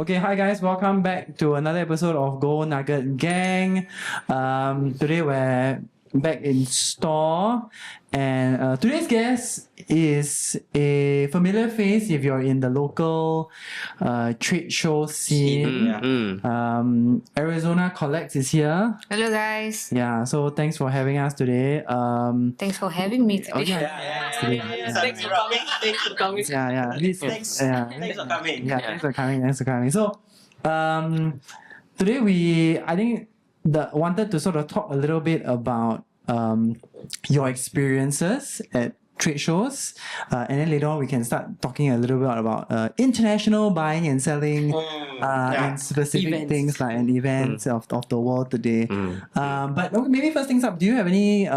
Okay, hi guys, welcome back to another episode of Gold Nugget Gang. Today we're back in store, and today's guest is a familiar face if you're in the local trade show scene. Arizonacollects is here. Hello guys. Yeah, so thanks for having us today. Thanks for having me today. Thanks for coming. Thanks for coming. Thanks for coming. Thanks for coming. So, today I think wanted to sort of talk a little bit about your experiences at trade shows, and then later on we can start talking a little bit about international buying and selling, and specific Events. things like and events of the world today. But okay, maybe first things up, do you have any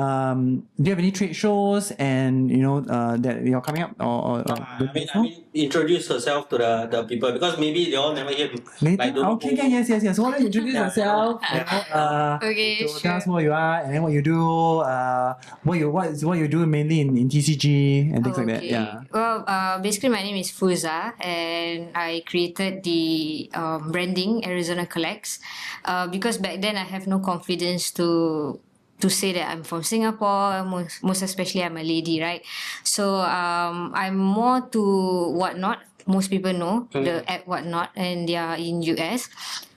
trade shows and that you're coming up or I mean, introduce herself to the people because maybe they all never hear. Later? Okay, yes. So why don't you introduce yourself? Okay, to tell us who you are and then what you do. What you do mainly in TCG and things like that. Yeah. Well, basically my name is Fuzah and I created the branding Arizonacollects because back then I have no confidence to say that I'm from Singapore, most especially I'm a lady, right? So I'm more to Whatnot. Most people know the app Whatnot, and they are in US.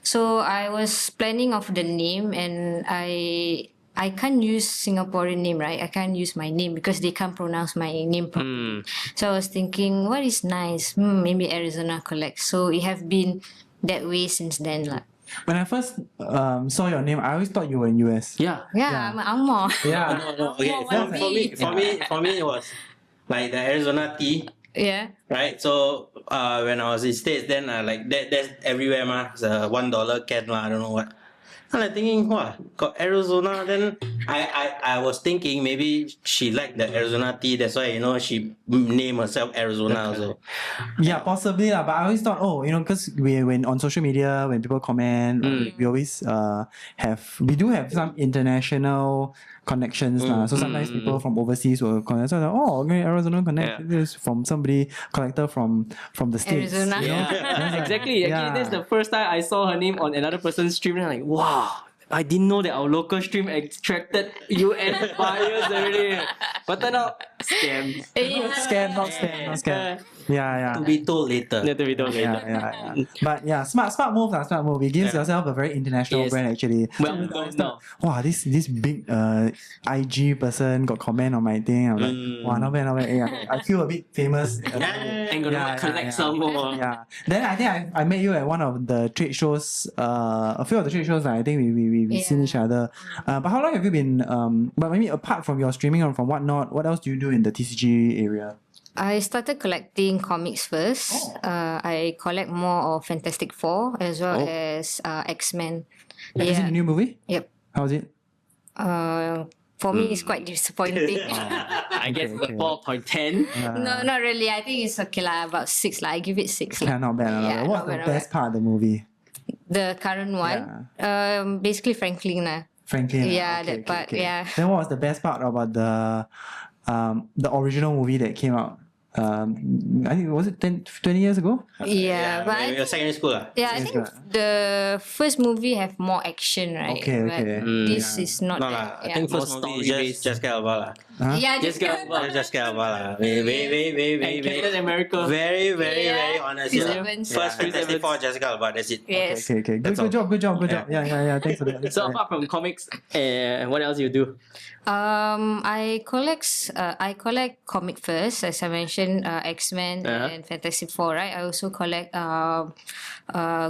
So I was planning of the name, and I can't use Singaporean name, right? I can't use my name because they can't pronounce my name properly. So I was thinking, what is nice? Maybe Arizonacollects. So it have been that way since then, lah. When I first saw your name, I always thought you were in US. Yeah. I'm an Angmo. Yeah. No. Okay. For me, it was like the Arizona tea, Yeah. right? So when I was in States, then that's everywhere, ma. It's a $1 can, I don't know what. I'm like thinking, got Arizona. Then I was thinking maybe she liked the Arizona tea. That's why she named herself Arizona also. Yeah, possibly lah. But I always thought, because when on social media, when people comment, we always we do have some international connections lah. So sometimes people from overseas will connect. So okay, Arizona Connect. This is from somebody collector from the States. Arizona. Exactly. Yeah. That's the first time I saw her name on another person's stream. And I'm like, wow, I didn't know that our local stream attracted US buyers already. But turn out, scam. Not scam. Yeah. To be told later. Need to be told later. Yeah. But yeah, smart move. Smart move. It gives yourself a very international Yes. brand actually. Well known now. Wow, this big IG person got comment on my thing. I'm like, wow, not bad. Yeah, I feel a bit famous. And gonna collect some more. Yeah. Then I think I met you at one of the trade shows. A few of the trade shows. I think we seen each other. But how long have you been? But maybe apart from your streaming or from Whatnot, what else do you do in the TCG area? I started collecting comics first. I collect more of Fantastic Four as well as X-Men. Have you seen the new movie? Yep. How's it? For me, it's quite disappointing. I guess 4.10. No, not really. I think it's okay lah. About 6 lah. I give it 6 lah. Yeah, not bad. Yeah, What's not the bad, not best part of the movie? The current one, basically Franklin lah. Franklin. Yeah, that part, yeah. Then what was the best part about the original movie that came out? I think was it 20 years ago? Yeah, but When we were secondary school. yeah, I think the first movie have more action, right? Okay. But this is not No that. lah, I Yeah. think first More movie is story-based. just get about lah. Yeah, Just just go go. about Just get about lah. Very, And Captain America. very Yeah. honest. Chris Yeah. Evans. First Chris Fantastic Evans. Four, Jessica Alba. That's it. Yes. Okay. That's Good job. Yeah. Thanks for that. So apart from comics, what else you do? I collect comic first, as I mentioned, X-Men and Fantastic Four, right? I also collect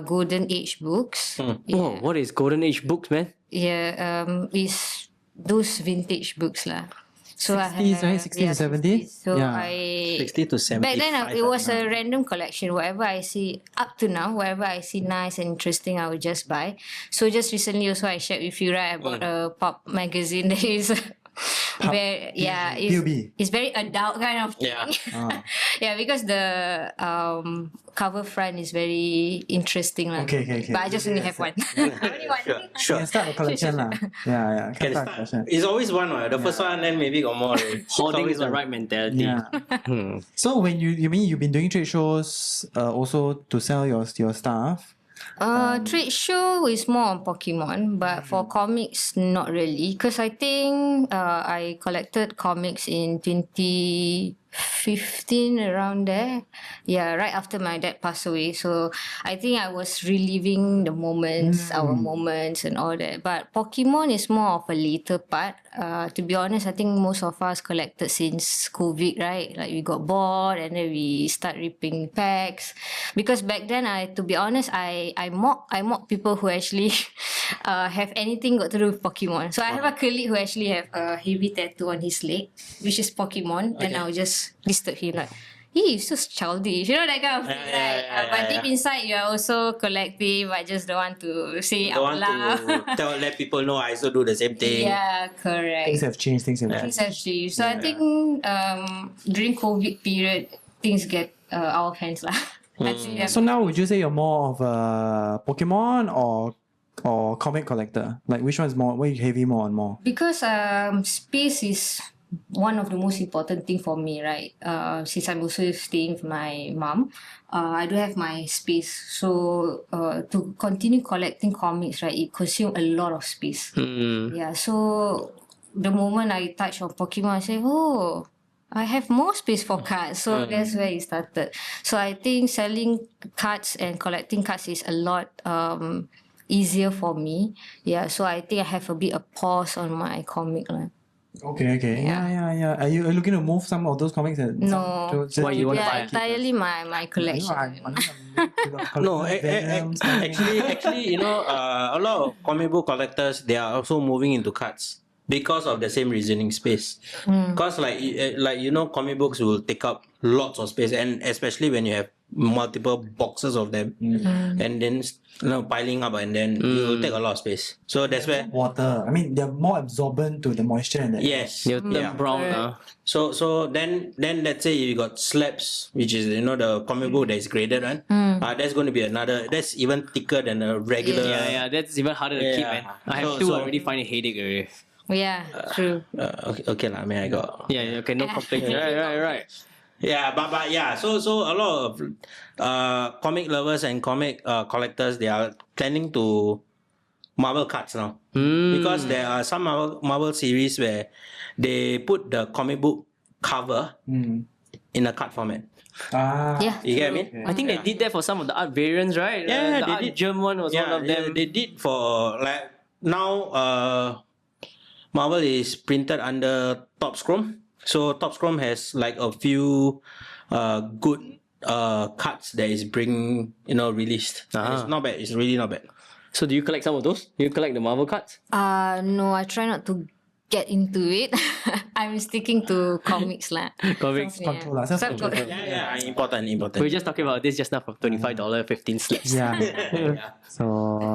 Golden Age books. Oh, what is Golden Age books, man? Yeah, is those vintage books lah. So 60s, right? 60s, 70s? 60s. So Yeah. 60 to 70. back then it was a random collection. Whatever I see up to now, whatever I see nice and interesting, I will just buy. So just recently also I shared with you, right? I bought a pop magazine that is it's very adult kind of thing. Yeah. Yeah, because the cover front is very interesting lah. Okay. But I just only have one. Only one. Sure. You can start a collection lah. Yeah. Can start a start. collection. It's always one, right? The first one, then maybe got more. Hoarding is the right mentality. Yeah. So when you mean you've been doing trade shows also to sell your stuff? Trade show is more on Pokemon, but for comics, not really. Because I think I collected comics in 2015, around there. Yeah, right after my dad passed away. So I think I was reliving the moments, our moments and all that. But Pokemon is more of a later part. To be honest, I think most of us collected since COVID, right? Like we got bored and then we start ripping packs. Because back then, to be honest, I mock people who actually have anything got to do with Pokemon. So I have a colleague who actually have a heavy tattoo on his leg, which is Pokemon, and I'll just disturb him like, you're so childish, you know, that kind of thing, right? But deep inside, you're also collective, but just don't want to say it out loud. Let people know I also do the same thing. Yeah, correct. Things have changed. Things have changed. So I think during COVID period, things get out of hands lah. So now, would you say you're more of a Pokemon or comic collector? Like, which one is more? What are you heavy more on more? Because space is one of the most important thing for me, right? Since I'm also staying with my mom, I do have my space. So to continue collecting comics, right, it consumes a lot of space. Yeah. So the moment I touch on Pokemon, I say, oh, I have more space for cards. So that's where it started. So I think selling cards and collecting cards is a lot easier for me. Yeah. So I think I have a bit of pause on my comic line. Okay. Yeah. Are you looking to move some of those comics? No. What you want to buy? Entirely my collection. No, actually, you know, a lot of comic book collectors, they are also moving into cards because of the same reasoning space. Because like you know, comic books will take up lots of space, and especially when you have multiple boxes of them, and then piling up, and then it will take a lot of space. So that's where Water. I mean, they're more absorbent to the moisture and that. yes, They'll turn brown. So then let's say you got slabs, which is the comic book that is graded, right? That's going to be another. That's even thicker than a regular. Yeah, that's even harder to keep, man. I have two. I already find it headache already. Yeah, true. Okay lah. I mean, I got. Yeah. Okay, no complaints. Right. Yeah, but yeah, so a lot of comic lovers and comic collectors, they are planning to Marvel cards now, because there are some Marvel series where they put the comic book cover in a card format. Yeah. You get me? I think they did that for some of the art variants, right? Yeah, the they art did. German one was one of them. They did for like now. Marvel is printed under Top Scrum. So Top Scrum has like a few good cards that is being released. It's not bad. It's really not bad. So do you collect some of those? Do you collect the Marvel cards? No, I try not to get into it. I'm sticking to comics lah. Comics. Control lah. Self-control. Yeah, important. We were just talking about this just now for $25, 15 slips. Yeah. So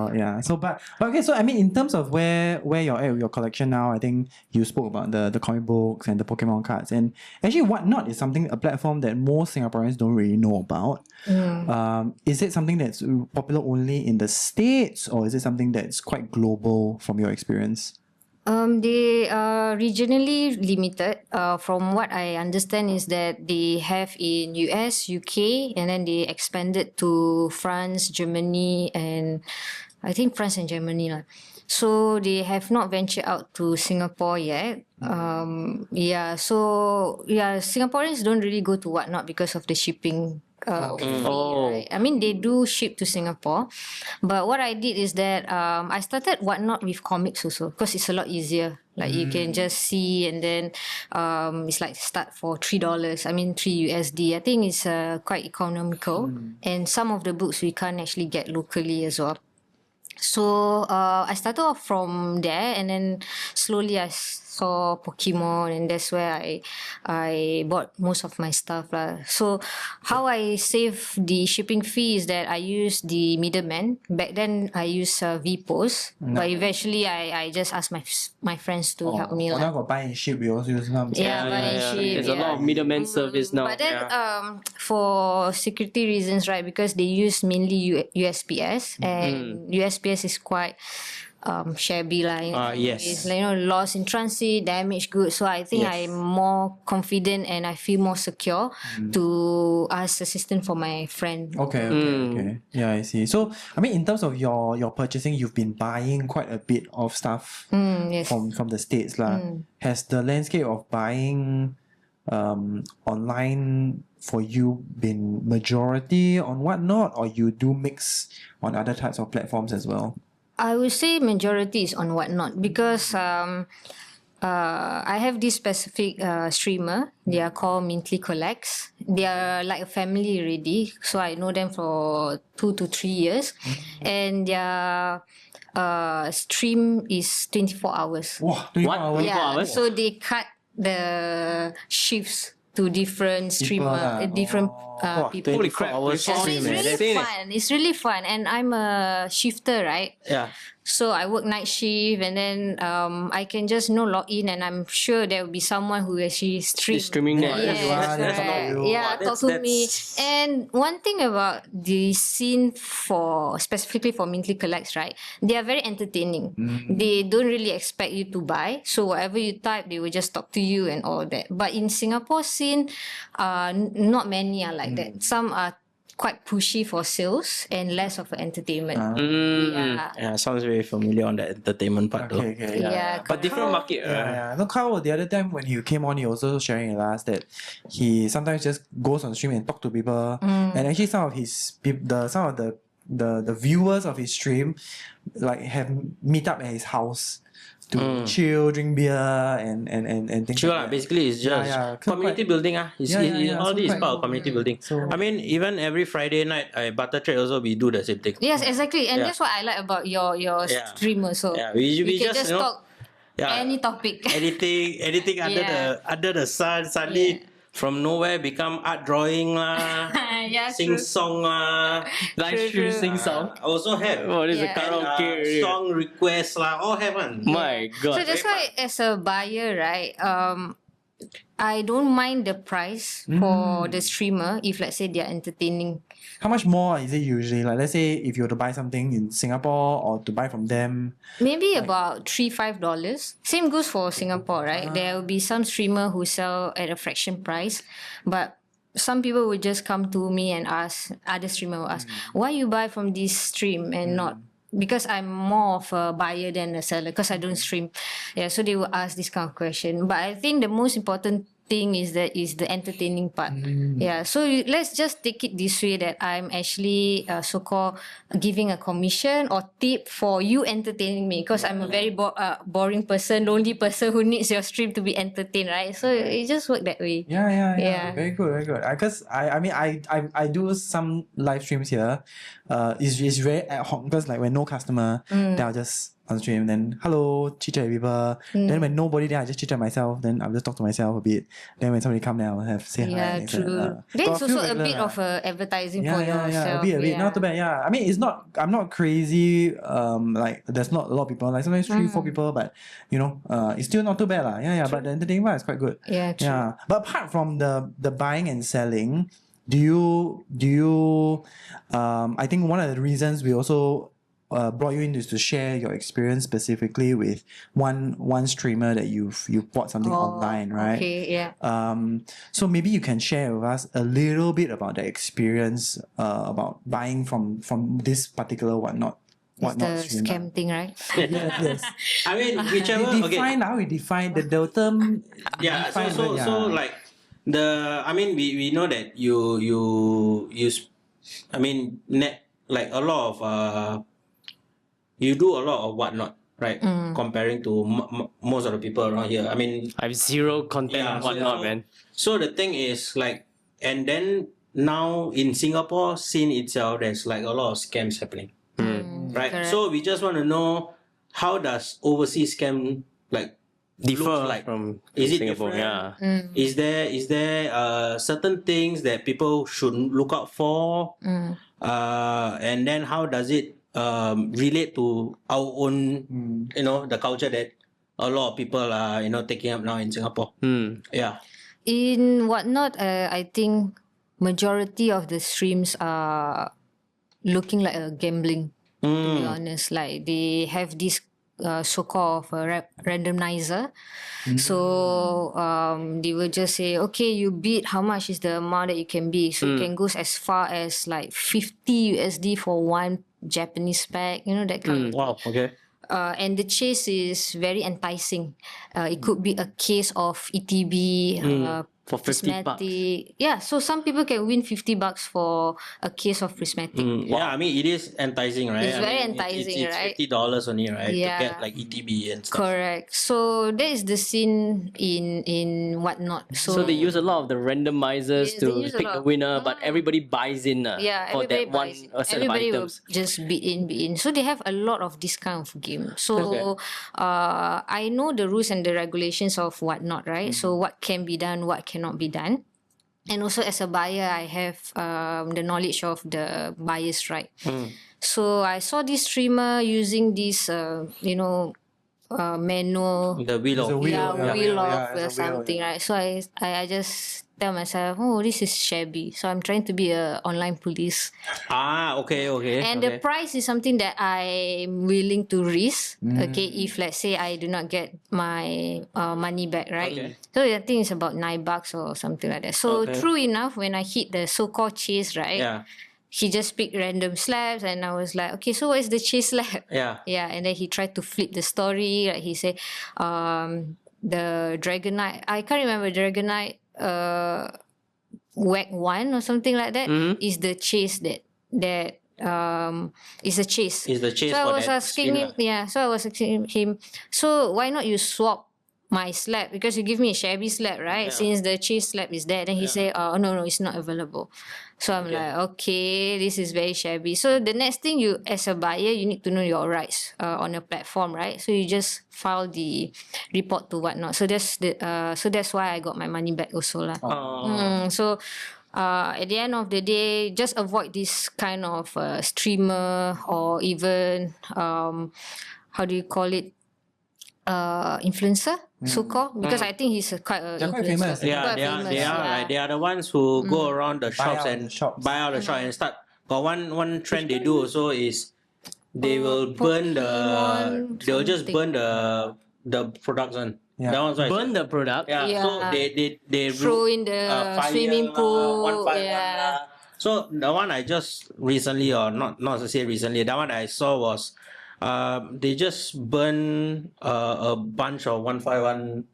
but okay. So I mean, in terms of where you're at with your collection now, I think you spoke about the comic books and the Pokemon cards, and actually, Whatnot is a platform that most Singaporeans don't really know about. Is it something that's popular only in the States, or is it something that's quite global from your experience? They are regionally limited. From what I understand is that they have in US, UK, and then they expanded to France, Germany, and I think France and Germany lah. So they have not ventured out to Singapore yet. Singaporeans don't really go to Whatnot because of the shipping. Right? I mean, they do ship to Singapore, but what I did is that I started Whatnot with comics also, because it's a lot easier. Like you can just see, and then it's like start for $3. I mean, $3 USD. I think it's quite economical, and some of the books we can't actually get locally as well. So I started off from there, and then slowly I saw Pokemon, and that's where I bought most of my stuff lah. So how I save the shipping fee is that I use the middleman. Back then I use VPOS, but eventually I just asked my friends to help me now got buy and ship. We also use some. buy and ship. There's a lot of middleman service now. But then for security reasons, right, because they use mainly USPS, and USPS is quite shabby line. Yes. It's like, lost in transit, damaged goods. So I think Yes. I'm more confident and I feel more secure to ask assistance for my friend. Okay. Yeah, I see. So, I mean, in terms of your purchasing, you've been buying quite a bit of stuff Yes. from the States lah. Has the landscape of buying online for you been majority on Whatnot, or you do mix on other types of platforms as well? I would say majority is on Whatnot because I have this specific streamer. They are called Mintly Collects. They are like a family already, so I know them for 2 to 3 years, and their stream is 24 hours. Wow, 24 What? hours. Yeah, hours? so they cut the shifts to different streamer, lah. different people. Holy crap! hours Yeah, so stream, it's man. really Insane, eh? fun. It's really fun, and I'm a shifter, right? Yeah. So I work night shift, and then I can just log in, and I'm sure there will be someone who actually Streaming there. Yes, That's correct. you. Yeah, talk to me. And one thing about the scene specifically for Mintly Collects, right? They are very entertaining. They don't really expect you to buy, so whatever you type, they will just talk to you and all that. But in Singapore scene, not many are like that. Some are quite pushy for sales and less of entertainment. Yeah. Yeah, sounds very familiar on the entertainment part though. Okay. Yeah, But different market. Yeah. No, Carl, the other time when he came on, he also sharing with us that he sometimes just goes on stream and talk to people. And actually, some of the viewers of his stream like have meet up at his house to chill, drink beer, and things Sure, like that. basically it's just Yeah. community building. It's, Yeah. all So this is quite part of cool. community building. So- I mean, even every Friday night, I butter trade also we do the same thing. Yes, exactly. And Yeah. that's what I like about your Yeah. stream also. Yeah, we can just, just talk Yeah, any topic. anything under the sun suddenly from nowhere become art drawing lah, Yeah, sing true. song lah. Live True, stream true. sing song. I also have. Oh, this is a Yeah. karaoke. already. Song request lah, all have one. My God. So that's why, as a buyer, right, I don't mind the price for the streamer if, let's say, they are entertaining. How much more is it usually? Like, let's say if you were to buy something in Singapore or to buy from them. Maybe about $3-5. Same goes for Singapore, right? There will be some streamer who sell at a fraction price, but some people will just come to me and ask, other streamer will ask, why you buy from this stream and not? Because I'm more of a buyer than a seller, because I don't stream. Yeah, so they will ask this kind of question. But I think the most important thing is the entertaining part. Yeah, so let's just take it this way, that I'm actually so-called giving a commission or tip for you entertaining me, because I'm a very boring person, lonely person who needs your stream to be entertained, right? So it just work that way. Yeah. Yeah. Very good. Because I do some live streams here. It's very ad hoc, because like when no customer, then I'll just on stream, then hello, chit chat with people. Then when nobody, then I just chit chat myself. Then I'll just talk to myself a bit. Then when somebody come, then I'll have say hi. Yeah, things like true. that. Then Got it's few also a regular bit lah. of advertising for Yeah, yourself. a bit, not too bad. Yeah, I mean, I'm not crazy. Like there's not a lot of people. Like sometimes 3-4 people, but it's still not too bad lah. Yeah. But the entertainment is quite good. Yeah, true. Yeah, but apart from the buying and selling, do you I think one of the reasons we also brought you in is to share your experience specifically with one streamer that you bought something online, right? Okay, yeah. So maybe you can share with us a little bit about the experience about buying from this particular whatnot It's the streamer. scam thing, right? Yes. I mean, whichever. How we define the term. Yeah. define So the- like I mean, we know that you I mean, like a lot of you do a lot of whatnot, right? Comparing to most of the people around here. I mean, I have zero content Yeah, and whatnot, so- man. so the thing is like, and then now in Singapore scene itself, there's like a lot of scams happening, right? Correct. So we just want to know, how does overseas scam like Differ looks like? from Is it Singapore, different? yeah. Is there certain things that people should look out for? And then how does it relate to our own, the culture that a lot of people are, taking up now in Singapore? Yeah. In whatnot, I think majority of the streams are looking like a gambling. To be honest, like they have this so-called of a randomizer. So they will just say, okay, you bid, how much is the amount that you can bid? So it can go as far as like 50 USD for one Japanese bag, that kind of. Wow. Okay. And the chase is very enticing. It could be a case of ETB, For 50 bucks. prismatic. Yeah, so some people can win $50 for a case of prismatic. Yeah, I mean it is enticing, right? It's I very mean, enticing, it's right? $50 only, right? Yeah. To get like ETB and stuff. Correct. So that is the scene in whatnot. So they use a lot of the randomizers Yes, they to use a pick lot. the winner, but everybody buys in Yeah, for everybody that one buys. set Everybody of will items. just bid in. So they have a lot of this kind of game. So I know the rules and the regulations of whatnot, right? So what can be done, what cannot be done. And also as a buyer, I have the knowledge of the buyer's right. So I saw this streamer using this, manual The wheel It's a of wheel. wheel yeah, of it's a wheel, something, right? So I just tell myself, oh, this is shabby. So I'm trying to be a online police. okay. And the price is something that I'm willing to risk. Okay, if let's say I do not get my money back, right? Okay. So I think it's about $9 or something like that. So true enough, when I hit the so-called chase, right? Yeah. He just picked random slabs, and I was like, okay, so what is the chase slab? Yeah. Yeah, and then he tried to flip the story. Like he said, the Dragonite, I can't remember, Dragonite WAC 1 or something like that is the chase that is a chase. Is the chase So I for was that asking skin him, so I was asking him, so why not you swap my slab, because you give me a shabby slab, right? Since the chase slab is there. Then he said, oh no, it's not available. So I'm like, okay, this is very shabby. So the next thing, you as a buyer, you need to know your rights on a platform, right? So you just file the report to whatnot. So that's why I got my money back also lah. So at the end of the day, just avoid this kind of streamer, or even how do you call it, influencer, so-called, because I think he's quite a They're quite influencer. famous. Yeah, Quite they are. famous, They are yeah. right. They are the ones who go around the shops out and the shops. buy out the shop and start. But one trend they do also is they will burn the. Pokemon They will just something. burn the products on. Yeah. That one's right. Burn the product. Yeah. So Yeah. they Throw in the fire swimming lah, pool, 151 yeah. lah. So the one I just recently, or not to say recently, that one I saw was, they just burn a bunch of 151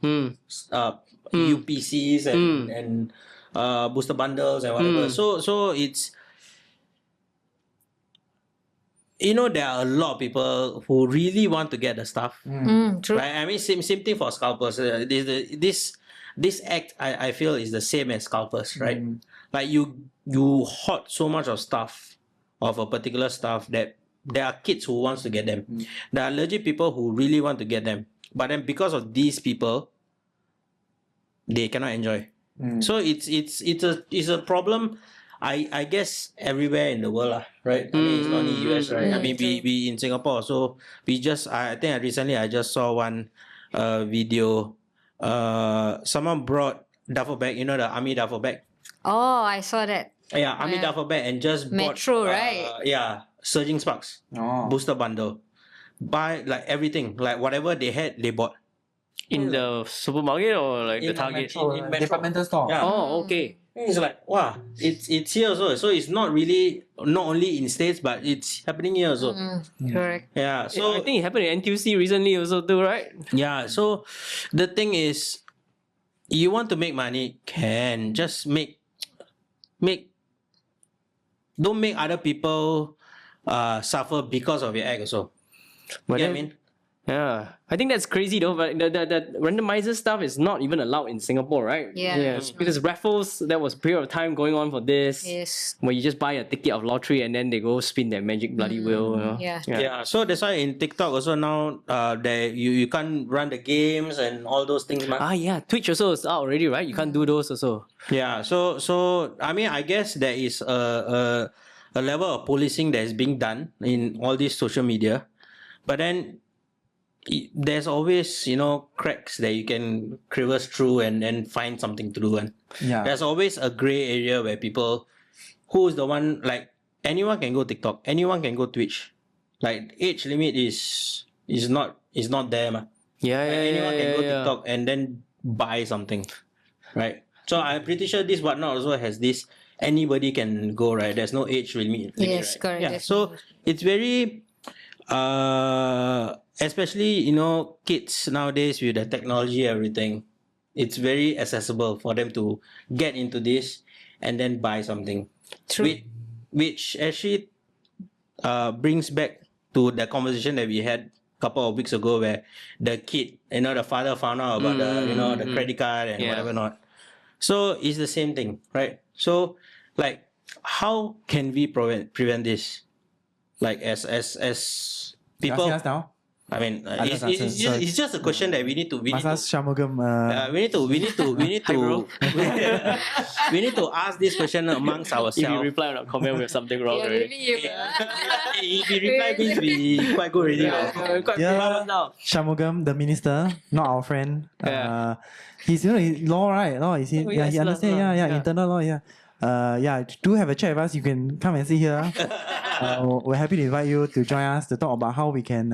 UPCs and booster bundles and whatever. So it's, there are a lot of people who really want to get the stuff. True. Right? I mean, same thing for scalpers. This act, I feel, is the same as scalpers, right? Like you hoard so much of stuff, of a particular stuff, that there are kids who wants to get them. There are legit people who really want to get them, but then because of these people, they cannot enjoy. So it's a problem. I guess everywhere in the world lah, right? I mean, it's not only US, right? I mean, we in Singapore, so we just, I think recently I just saw one video. Someone brought duffel bag, the army duffel bag. Oh, I saw that. Yeah, army duffel bag, and just Metro, bought, right? Yeah, Surging Sparks booster bundle. Buy like everything, like whatever they had, they bought. In the supermarket or like the Target? in Metro. Departmental store. Yeah. Oh, okay. It's like, wow, it's here also. So it's not only in States, but it's happening here also. Correct. Yeah. So So I think it happened in NTUC recently also too, right? yeah. So the thing is, you want to make money, can just make. Don't make other people suffer because of your act also. But You know then- what I mean? Yeah, I think that's crazy though. But the randomizer stuff is not even allowed in Singapore, right? Yeah. Yes, because raffles, there was a period of time going on for this, Yes. where you just buy a ticket of lottery and then they go spin their magic bloody wheel. You know? Yeah. Yeah. So that's why in TikTok also now, you can't run the games and all those things. Ah, yeah. Twitch also is out already, right? You can't do those also. Yeah, so I mean, I guess there is a level of policing that is being done in all these social media, but then there's always cracks that you can crevice through and find something to do, and Yeah. there's always a gray area where people, who is the one, like anyone can go TikTok, anyone can go Twitch, like age limit is is not there, ma. Yeah, Like, yeah, anyone yeah, can go yeah. TikTok and then buy something, right? So I'm pretty sure this whatnot also has this. Anybody can go, right? There's no age limit. Yes, right? correct. Yeah. There's So no age it's very, especially kids nowadays with the technology, everything. It's very accessible for them to get into this and then buy something. True. Which actually brings back to the conversation that we had a couple of weeks ago where the kid, the father found out about the credit card and Yeah. whatever not. So it's the same thing, right? So like how can we prevent this? Like as people, Ask now. I mean, just it's answer. Sorry. just a question that we need to Masas Shamugam. we need to Hi, bro. we need to ask this question amongst If you ourselves. reply on a comment with something wrong, Yeah, right? maybe you. If you reply means we quite good already. Yeah, quite Yeah. proud of now. Shamugam, the minister, not our friend. Yeah. He's he's law, right? Law, is he? Oh, yeah, yes, he law, understand. law. Yeah, Yeah. internal law. Yeah. Do have a chat with us. You can come and see here. We're happy to invite you to join us to talk about how we can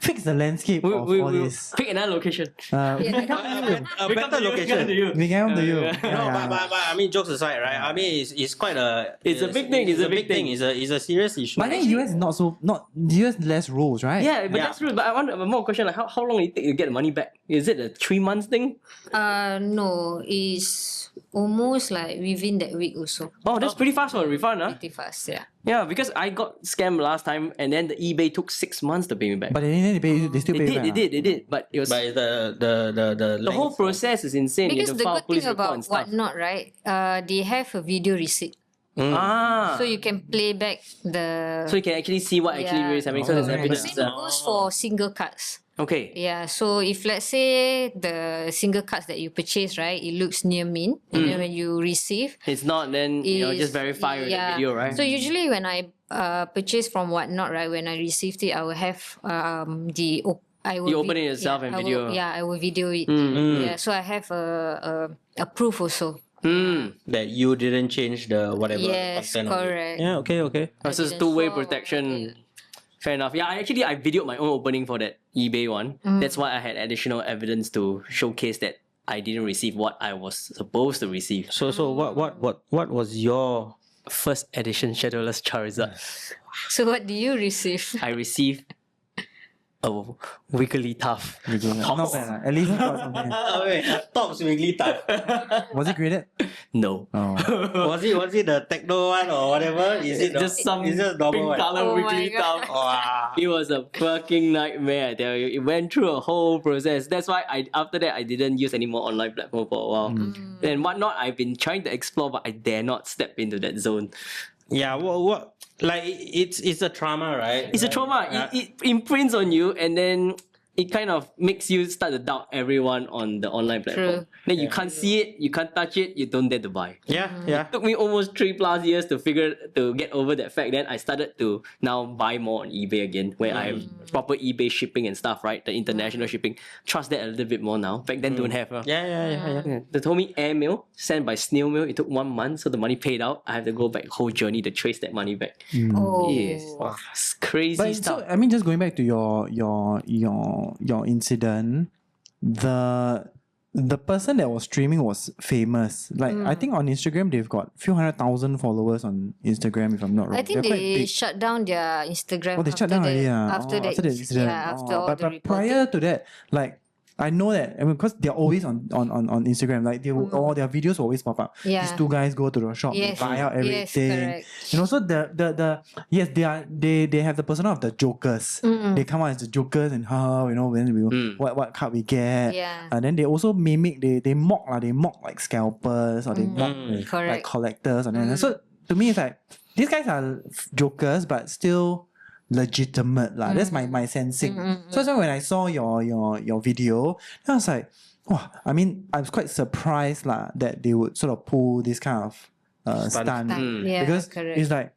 fix the landscape of all We this. pick another location. We can come to you. A We come better to you, we come to location. you. We can come to you. Yeah. Yeah, No, yeah. but I mean, jokes aside, right? I mean, it's quite a. It's a big thing, it's a big thing. It's a serious issue. But I think US is not US less rules, right? Yeah, but Yeah. that's true. But I want one more question: like, how long it take to get the money back? Is it a 3 months thing? No, it's almost like within that week also. Oh, that's pretty fast for a refund, huh? Pretty fast, yeah. Yeah, because I got scammed last time, and then the eBay took 6 months to pay me back. But they pay you, they still they pay you did, back, they did. But it was But the whole length- process is insane. You Because have to the file good police thing report about and stuff. whatnot, right? They have a video receipt, Ah, so you can play back the. so you can actually see what actually Yeah. really is happening. So there's Oh, evidence. Same goes for single cards. Okay. Yeah, so if let's say the single cards that you purchase, right, it looks near mint, and then when you receive, It's not, then just is- verify with the video, right? So usually when I purchase from whatnot, right, when I received it, I will have I will You open it yourself and I will- video. I will video it. Yeah, so I have a proof also. that you didn't change the whatever Yes, content of it. correct. Yeah, okay. This is didn't two-way show, protection. Fair enough. Yeah, I videoed my own opening for that eBay one. That's why I had additional evidence to showcase that I didn't receive what I was supposed to receive. So what was your First edition Shadowless Charizard. So what do you receive? I received a Wigglytuff. Not bad. At least you got something. wait, Tops Wigglytuff. Was it graded? No. Oh. was it the techno one or whatever? Is it Just some is it normal pink one? color Oh my Wigglytuff. Wow. It was a fucking nightmare, I tell you. It went through a whole process. That's why after that I didn't use any more online platform for a while. And whatnot, I've been trying to explore, but I dare not step into that zone. Yeah, what like it's a trauma, right? It's a trauma. It imprints on you, and then it kind of makes you start to doubt everyone on the online platform. True. Then you can't see it, you can't touch it, you don't dare to buy. yeah. It took me almost 3+ years to get over that fact. Then I started to now buy more on eBay again, where I have proper eBay shipping and stuff, right? The international shipping. Trust that a little bit more now. Back then don't have. Yeah. Yeah. They told me airmail, sent by snail mail. It took 1 month, so the money paid out. I have to go back whole journey to trace that money back. Oh, Yes. It's crazy But stuff. so I mean, just going back to your incident, the person that was streaming was famous. Like I think on Instagram they've got few 100,000 followers on Instagram, if I'm not wrong. I think They're quite they big. shut down their Instagram. Oh, they shut after down that- already. After that, After the incident. yeah, after all but, the but reporting. prior to that, like I know that because they're always on Instagram. Like all their videos will always pop up. Yeah. These two guys go to the shop, Yes. they buy out Yes, everything. correct. You know, so the yes, they have the persona of the jokers. They come out as the jokers and when we what card we get. Yeah. And then they also mimic, they mock like scalpers or they mock like Correct. collectors and then so to me it's like these guys are jokers but still legitimate lah. That's my sensing. So when I saw your video, I was like, wow. I mean, I was quite surprised lah that they would sort of pull this kind of stunt Yeah, because correct. it's like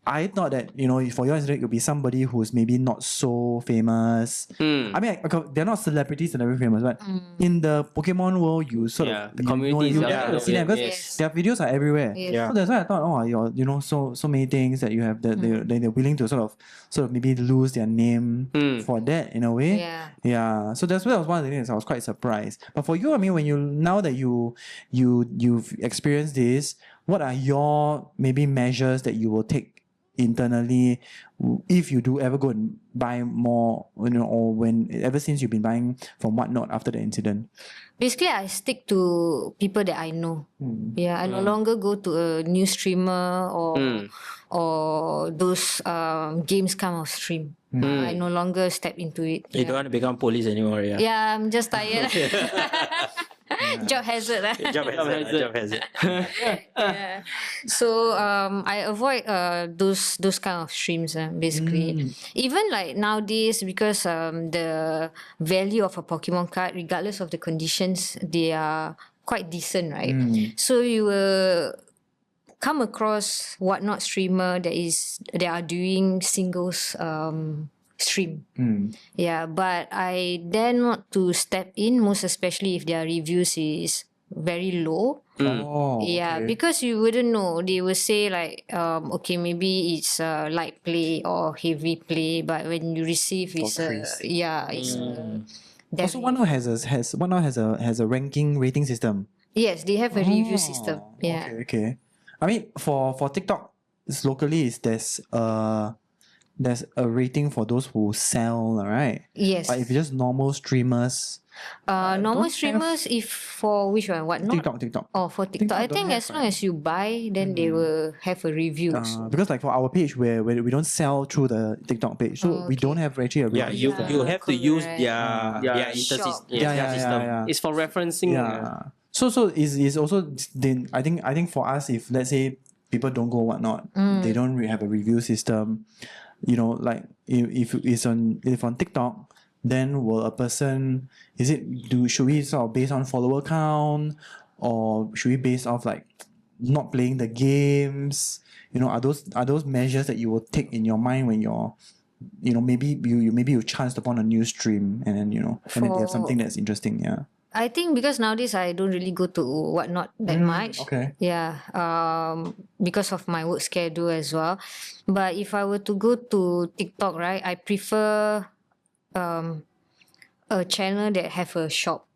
I thought that, for your instance, it would be somebody who's maybe not so famous. I mean, they're not celebrities and very famous, but in the Pokemon world, you sort Yeah, of the community is you see them because Yes. their videos are everywhere. Yes. Yeah. So that's why I thought, you're, so many things that you have that they're willing to sort of maybe lose their name for that in a way. Yeah. Yeah. So that's what was one of the things I was quite surprised. But for you, I mean, now that you've experienced this, what are your maybe measures that you will take internally if you do ever go and buy more, or ever since you've been buying from Whatnot after the incident? Basically, I stick to people that I know. Yeah, I no longer go to a new streamer or those games kind of stream. I no longer step into it. You don't want to become police anymore, yeah. Yeah, I'm just tired. Job hazard. Job hazard. Yeah. So I avoid those kind of streams basically. Even like nowadays, because the value of a Pokemon card, regardless of the conditions, they are quite decent, right? So you will come across Whatnot streamer that are doing singles stream. Yeah, but I dare not to step in, most especially if their reviews is very low. Oh, Yeah, okay. because you wouldn't know. They will say like, okay, maybe it's light play or heavy play, but when you receive, it's crazy. it's Also, Whatnot has a ranking rating system. yes, they have a review system. Yeah. Okay. I mean, for TikTok, locally, there's a rating for those who sell, right? Yes. But if it's just normal streamers, Normal don't streamers, if for which one? What not? TikTok. Oh, for TikTok. I don't think have, as long as you buy, then they will have a review. Because like for our page where we don't sell through the TikTok page, so we don't have actually a Yeah, review. you have to use correct. their Shop. system. It's for referencing. Yeah. So is also then I think for us, if let's say people don't go Whatnot, they don't have a review system. Like if on TikTok, then will a person should we sort of base on follower count, or should we base off like not playing the games? Are those measures that you will take in your mind when you're maybe you chanced upon a new stream and then and then they have something that's interesting, yeah. I think because nowadays I don't really go to Whatnot that much. Okay. Yeah. Because of my work schedule as well. But if I were to go to TikTok, right, I prefer a channel that have a shop.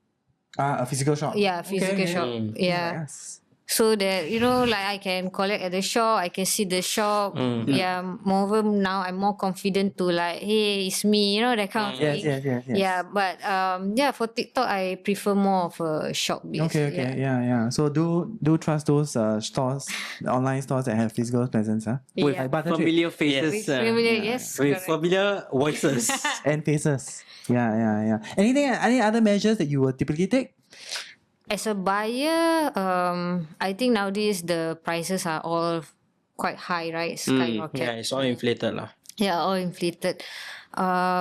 A physical shop. Yeah, physical shop. Yeah. Yes. So that, like I can collect at the shop, I can see the shop. Yeah, moreover now I'm more confident to like, hey, it's me, that kind of thing. Yes. Yeah, but for TikTok I prefer more of a shop base. Okay. Yeah. So do trust those stores, the online stores that have physical presence, huh? With Yeah. Barter trade. familiar faces. Familiar, yes. With correct. familiar voices. And faces. Yeah. Any other measures that you would typically take? As a buyer, I think nowadays the prices are all quite high, right? Skyrocket. Yeah, it's all inflated lah. Yeah, all inflated.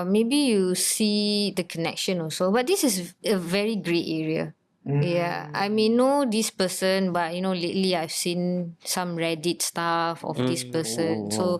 Maybe you see the connection also, but this is a very grey area. Yeah, I may know this person, but lately I've seen some Reddit stuff of this person. So,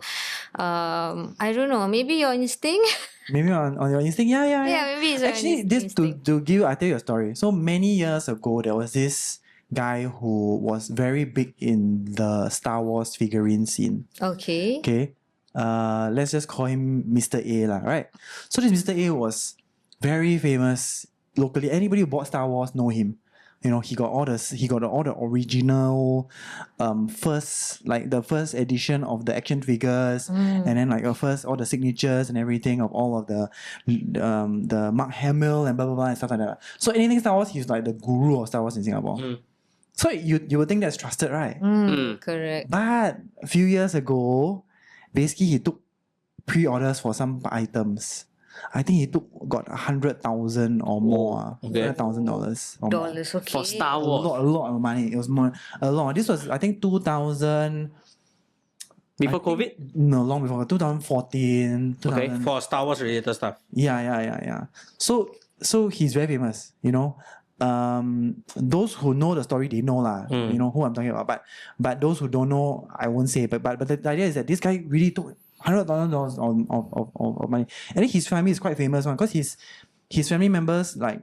I don't know. Maybe your instinct. Maybe on your instinct. Yeah. Yeah, maybe it's your Actually, this instinct. to give I tell you a story. So many years ago, there was this guy who was very big in the Star Wars figurine scene. Okay. Okay. Let's just call him Mr. A lah, right? So this Mr. A was very famous locally. Anybody who bought Star Wars know him. He got all the original the first edition of the action figures, and then like all the signatures and everything of all of the Mark Hamill and blah blah blah and stuff like that. So anything Star Wars, he's like the guru of Star Wars in Singapore. So you would think that's trusted, right? Correct. But a few years ago, basically he took pre-orders for some items. I think he got 100,000 or more. okay. $100,000 or more. Dollars, okay. For Star A Wars. lot of money. It was a lot. This was I think 2000. Before COVID? No, long before 2014. Okay. 2000. For Star Wars related stuff. Yeah. So he's very famous. those who know the story, they know lah. You know who I'm talking about. But those who don't know, I won't say. But the idea is that this guy really took $100,000 of money, and then his family is quite famous one because his family members like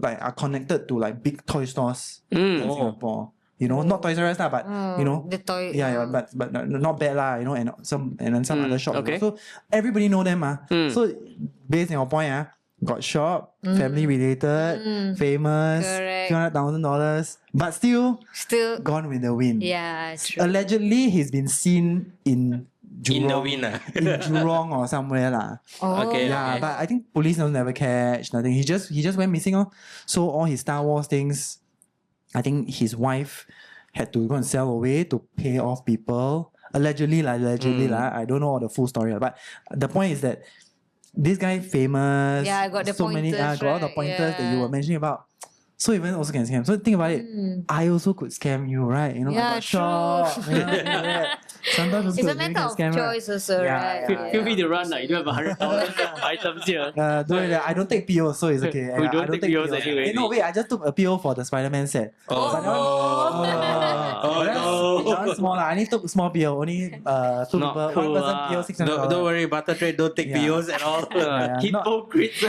are connected to like big toy stores in Singapore. You know, not Toys R Us lah, but you know, the toy. yeah, but not bad lah. You know, and then some other shops. Okay. So everybody know them So based on your point got shop, family related, famous, Correct. $200,000, but still gone with the wind. Yeah, true. Allegedly, he's been seen in Jurong, In the wind, in Jurong or somewhere lah. Okay. Yeah, but I think police never catch nothing. He just went missing. So all his Star Wars things, I think his wife had to go and sell away to pay off people. Allegedly lah. I don't know all the full story, but the point is that this guy famous. Yeah, I got the so many. pointers, Got all the right? pointers that you Yeah. were mentioning about. So even also can scam. So think about it. I also could scam you, right? You know, Yeah, I got shop. true. You know, sometimes also It's a you matter can of scam, right? choice also, right? Feel free to run. You don't have $100 items here. Don't worry, I don't take PO, so it's okay. We I don't take POs anyway. No, wait, I just took a PO for the Spider-Man set. Oh, But that one- that one small lah. I only took small PO. Only two Not people, cool, one person PO $600. Don't worry, Butter Trade don't take Yeah. POs at all. Hypocrites.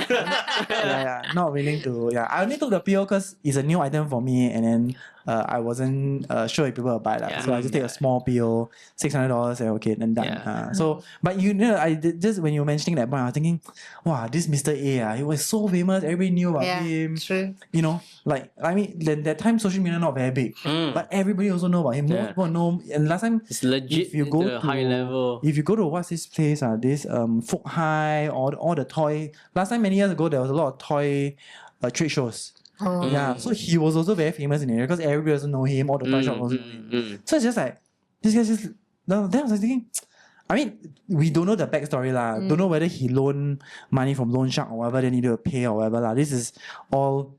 Not willing to. Yeah, I only took the PO because it's a new item for me, and then I wasn't sure if people will buy that. Yeah. So I just take a small PO, $600, and okay, then done. Yeah. So, but you know, just when you were mentioning that point, I was thinking, wow, this Mr. A, he was so famous. Everybody knew about Yeah, him. true. You know, like I mean, that time social media not very big, but everybody also know about him. Most Yeah. people know. And last time, It's legit if you go to a high level. if you go to what's this place? This Folk High, all the toy. Last time many years ago, there was a lot of toy trade shows. Oh. Yeah, so he was also very famous in the area because everybody also know him. All the toy shops also know him. So it's just like this guy's just. No, then I was thinking. I mean, we don't know the backstory lah. Don't know whether he loaned money from Loan Shark or whatever. They need to pay or whatever lah. This is all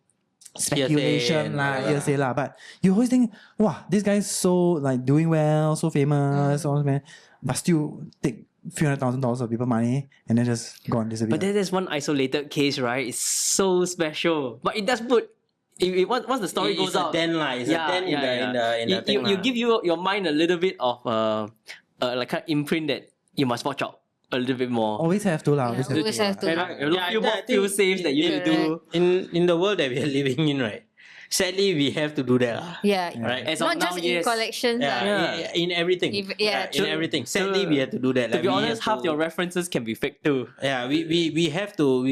speculation Hearsay lah, and hearsay lah. But you always think, wow, this guy's so like doing well, so famous, so man, but still take few $100,000 of people money and then just go and disappear. But then there's one isolated case, right? It's so special. But it does put. Once the story goes It's a out, den lah. It's a den in the thing you lah. give your mind a little bit of like an imprint that you must watch out a little bit more. Always have to lah. Yeah, always have to. And a few more I think few saves that you need to do. in the world that we are living in, right? Sadly, we have to do that lah. Yeah. Right. As of Not now, just in yes. collections. Yeah, in everything. Yeah, in true. everything. Sadly, we have to do that. To Like, be we honest, have half your references can be fake too. yeah, we have to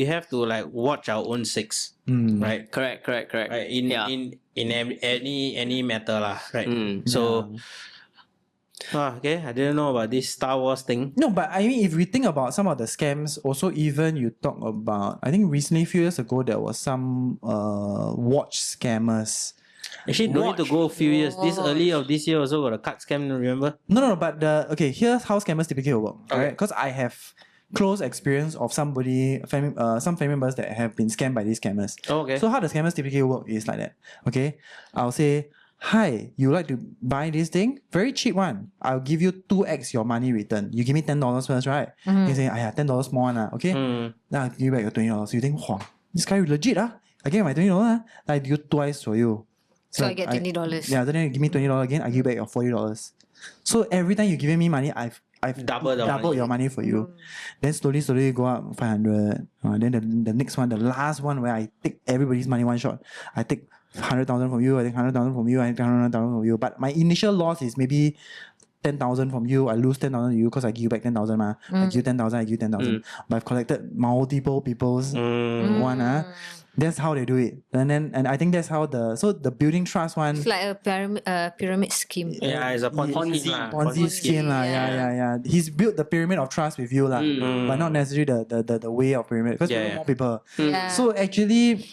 like watch our own six, right? Correct. Right. In any matter lah, right? So, okay, I didn't know about this Star Wars thing. No, but I mean, if we think about some of the scams, also even you talk about, I think recently, a few years ago, there was some watch scammers. Actually, don't need to go a few years. This early of this year also got a card scam. Remember? No, but here's how scammers typically work. Alright, because I have close experience of some family members that have been scammed by these scammers. Oh, okay. So how the scammers typically work is like that. Okay, I'll say, hi, you like to buy this thing? Very cheap one. I'll give you 2x your money return. You give me $10 first, right? You say, $10 more one, okay? Then I'll give you back your $20. You think, wow, this guy legit I give my $20, I do twice for you. So I get $20. Yeah, then you give me $20 again, I give back your $40. So every time you giving me money, I've Double the money. your money for you. Then slowly go up 500. Then the next one, the last one where I take everybody's money one shot. I take 100,000 from you, I take 100,000 from you, I take 100,000 from you. But my initial loss is maybe 10,000 from you. I lose 10,000 to you because I give you back 10,000 ma. I give you 10,000, I give you 10,000. But I've collected multiple people's one. That's how they do it. And I think that's how the building trust one. It's like a pyramid scheme. Yeah, it's a Ponzi scheme lah. Ponzi scheme lah. Yeah. He's built the pyramid of trust with you lah, but not necessarily the way of pyramid because Yeah. more people. Yeah. So actually,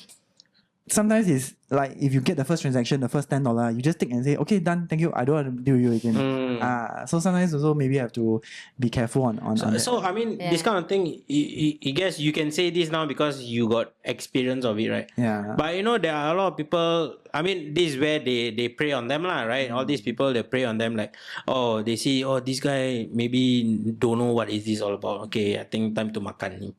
sometimes it's like if you get the first transaction, the first $10, you just take and say, okay, done, thank you. I don't want to deal with you again. So sometimes also maybe you have to be careful on that. So I mean, this kind of thing, I guess you can say this now because you got experience of it, right? Yeah. But you know, there are a lot of people. I mean, this is where they prey on them, lah, right? All these people, they prey on them like, oh, they see, oh, this guy maybe don't know what is this all about. Okay, I think time to makan him,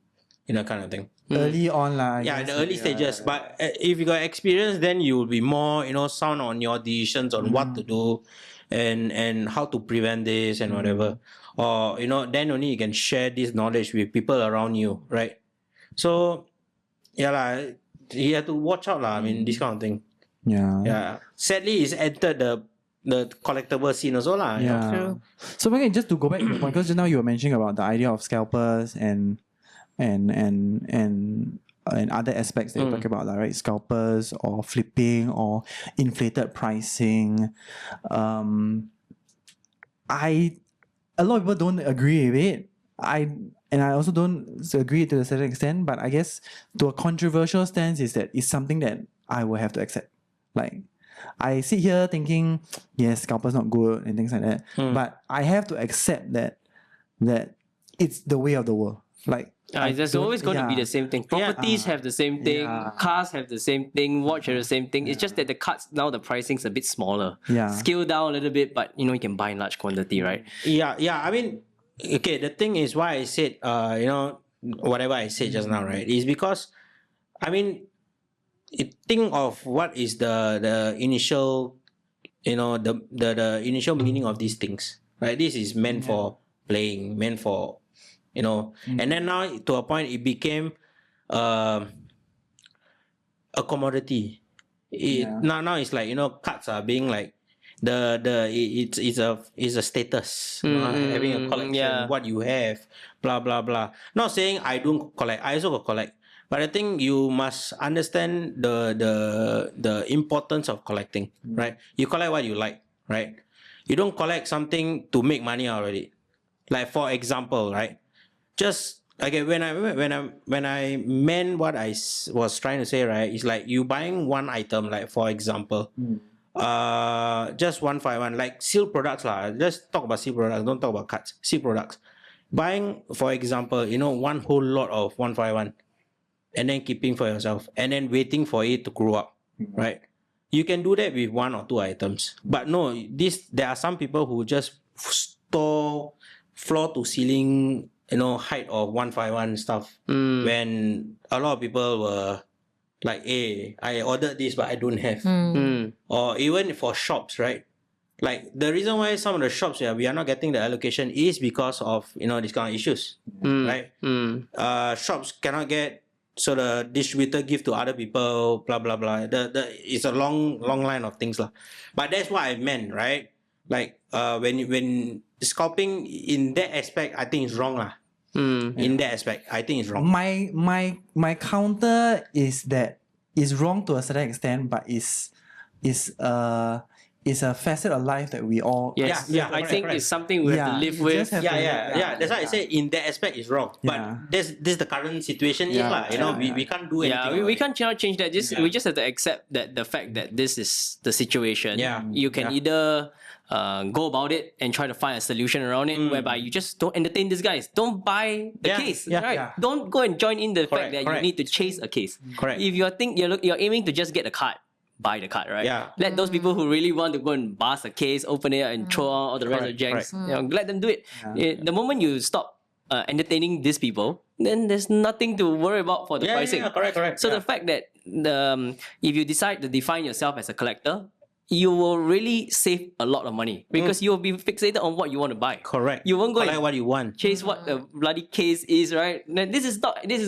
you know, kind of thing. early on lah. I Yeah, guess. the early stages. But if you got experience, then you will be more, sound on your decisions on what to do, and how to prevent this and whatever. Or then only you can share this knowledge with people around you, right? So, yeah lah, you have to watch out lah. I mean, this kind of thing. Yeah. Yeah. Sadly, it's entered the collectible scene also lah. Yeah. True. So again, just to go back to the point, because just now you were mentioning about the idea of scalpers and other aspects that you talk about, right? Scalpers or flipping or inflated pricing. A lot of people don't agree with it. I also don't agree to a certain extent, but I guess to a controversial stance is that it's something that I will have to accept. Like, I sit here thinking, yes, scalper's not good and things like that, but I have to accept that it's the way of the world. Like, There's always going to be the same thing. Properties have the same thing. Yeah. Cars have the same thing. Watch have the same thing. It's just that the cards now the pricing's a bit smaller. Yeah. Scale down a little bit, but you can buy in large quantity, right? Yeah. I mean, okay, the thing is why I said, whatever I said just now, right, is because, I mean, think of what is the initial, the initial meaning of these things, right? This is meant for playing, meant for, and then now to a point it became a commodity. Now it's like, cards are being like it's a status, having a collection, what you have, blah blah blah. Not saying I don't collect, I also collect, but I think you must understand the importance of collecting, right? You collect what you like, right? You don't collect something to make money out of it. Like, for example, right? Just okay, when I meant what I was trying to say, right, is like you buying one item, like for example, just 151, like seal products lah. Let's talk about seal products. Don't talk about cards. Seal products. Buying, for example, one whole lot of 151, and then keeping for yourself, and then waiting for it to grow up, right? You can do that with one or two items, but no, there are some people who just store floor to ceiling, height of 151 stuff. When a lot of people were like, hey, I ordered this but I don't have. Or even for shops, right? Like, the reason why some of the shops we are not getting the allocation is because of this kind of issues, right? Shops cannot get, so the distributor give to other people, blah blah blah. It's a long line of things lah. But that's what I meant, right? Like, when scalping in that aspect, I think it's wrong lah. In that aspect, I think it's wrong. My counter is that it's wrong to a certain extent, but it's a facet of life that we all Yes. I think correct. it's something we have to live with. Yeah. That's why I say in that aspect is wrong. Yeah. But this the current situation is lah. We can't do anything. Yeah, we can't change that. We just have to accept that the fact that this is the situation. Yeah. You can either go about it and try to find a solution around it, whereby you just don't entertain these guys. Don't buy the case, right? Yeah. Don't go and join in the fact that you correct. need to chase a case. Correct. If you're aiming to just get a card, buy the card, right? Yeah. Let those people who really want to go and bust a case, open it and throw out all the rest of the janks. Let them do it. The moment you stop entertaining these people, then there's nothing to worry about for the pricing. Correct. So the fact that if you decide to define yourself as a collector, you will really save a lot of money because you will be fixated on what you want to buy. Correct. You won't go collect and what you want. chase what the bloody case is, right? Then this is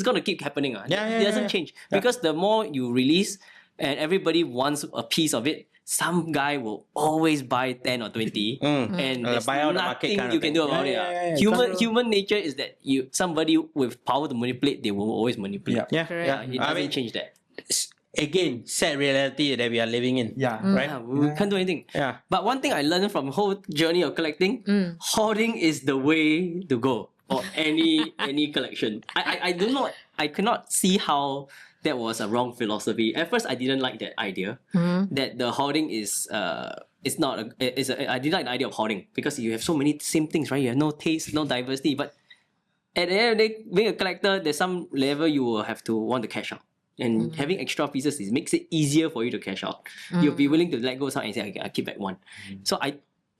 going to keep happening. It doesn't change because the more you release and everybody wants a piece of it, some guy will always buy 10 or 20 and there's buy out the market nothing kind of you can thing. do about it. Human nature is that somebody with power to manipulate, they will always manipulate. Yeah. It doesn't change that. Again, sad reality that we are living in. Yeah. Right? Yeah, we can't do anything. Yeah. But one thing I learned from the whole journey of collecting, hoarding is the way to go for any collection. I cannot see how that was a wrong philosophy. At first, I didn't like that idea that the hoarding is it's not I didn't like the idea of hoarding because you have so many same things, right? You have no taste, no diversity. But at the end of the day, being a collector, there's some level you will have to want to cash out. And having extra pieces makes it easier for you to cash out. You'll be willing to let go of something and say, okay, I'll keep back one. So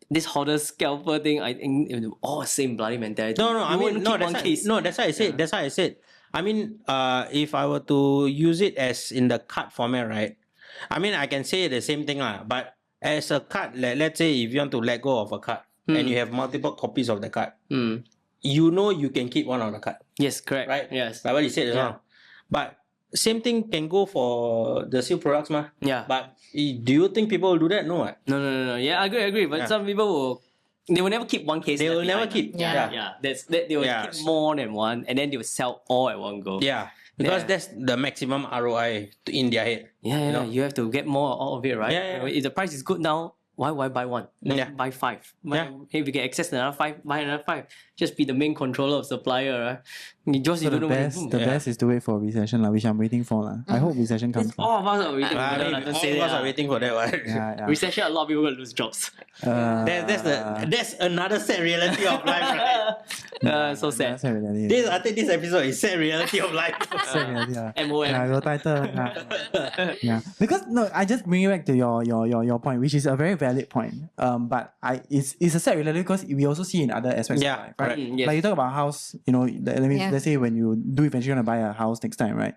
this hoarder scalper thing, I think all same bloody mentality. No. I mean, That's that's why I said. I mean, if I were to use it as in the card format, right? I mean, I can say the same thing lah. But as a card, let's say if you want to let go of a card and you have multiple copies of the card, you know you can keep one of the card, Yes, correct. right? Yes. Like what you said as well. But same thing can go for the sealed products, mah. Yeah. But do you think people will do that? No, what? No. Yeah, I agree. But some people they will never keep one case. They will never behind. keep. Yeah. They will keep more than one, and then they will sell all at one go. Yeah. Because that's the maximum ROI in their head. Yeah, you have to get more out of it, right? Yeah. If the price is good now, why buy one? Yeah. Buy 5. Yeah. Hey, if you get access to another 5, buy another 5. Just be the main controller of supplier, right? You So don't the know when best, boom. the best is to wait for recession, which I'm waiting for. I hope recession comes. All of us are waiting. I mean, Don't all say of us that. are waiting for that one. Yeah. Recession, a lot of people will lose jobs. That's another sad reality of life, right? So sad. That's really I think this episode is sad reality of life. MOM. Yeah, your title. Yeah. Because no, I just bring it back to your point, which is a very valid point. But it's a sad reality because we also see in other aspects Yeah, of life, right? correct. Yes. Like you talk about house, let's say when you do eventually want to buy a house next time, right?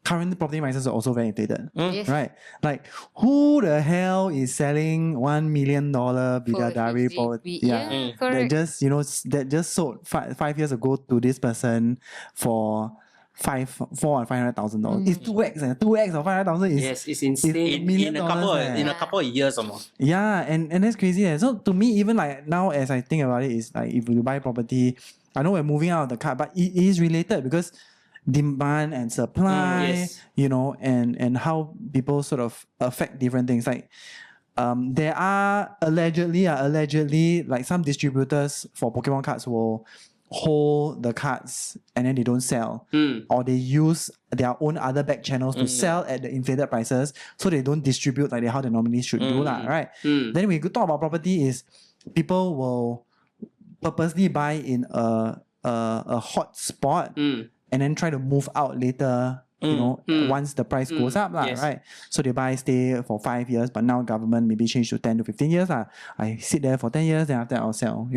Current property prices are also very inflated, Yes. right? Like who the hell is selling $1 million bidadari HDB? property? Yeah, correct. That just sold 5 years ago to this person for $400,000. It's 2x, 2x of 500,000 is Yes, it's insane. $1 million. In a couple of years or more. Yeah, and that's crazy. So to me, even like now as I think about it, is like if you buy property, I know we're moving out of the card, but it is related because demand and supply, yes. And how people sort of affect different things. Like there are allegedly like some distributors for Pokemon cards will hold the cards and then they don't sell, or they use their own other back channels to sell at the inflated prices, so they don't distribute like how they normally should do lah, right? Then we could talk about property is people will purposely buy in a hot spot and then try to move out later. Once the price goes up, Yes. right? So they stay for 5 years, but now government maybe change to 10 to 15 years. I sit there for 10 years, then after I'll sell,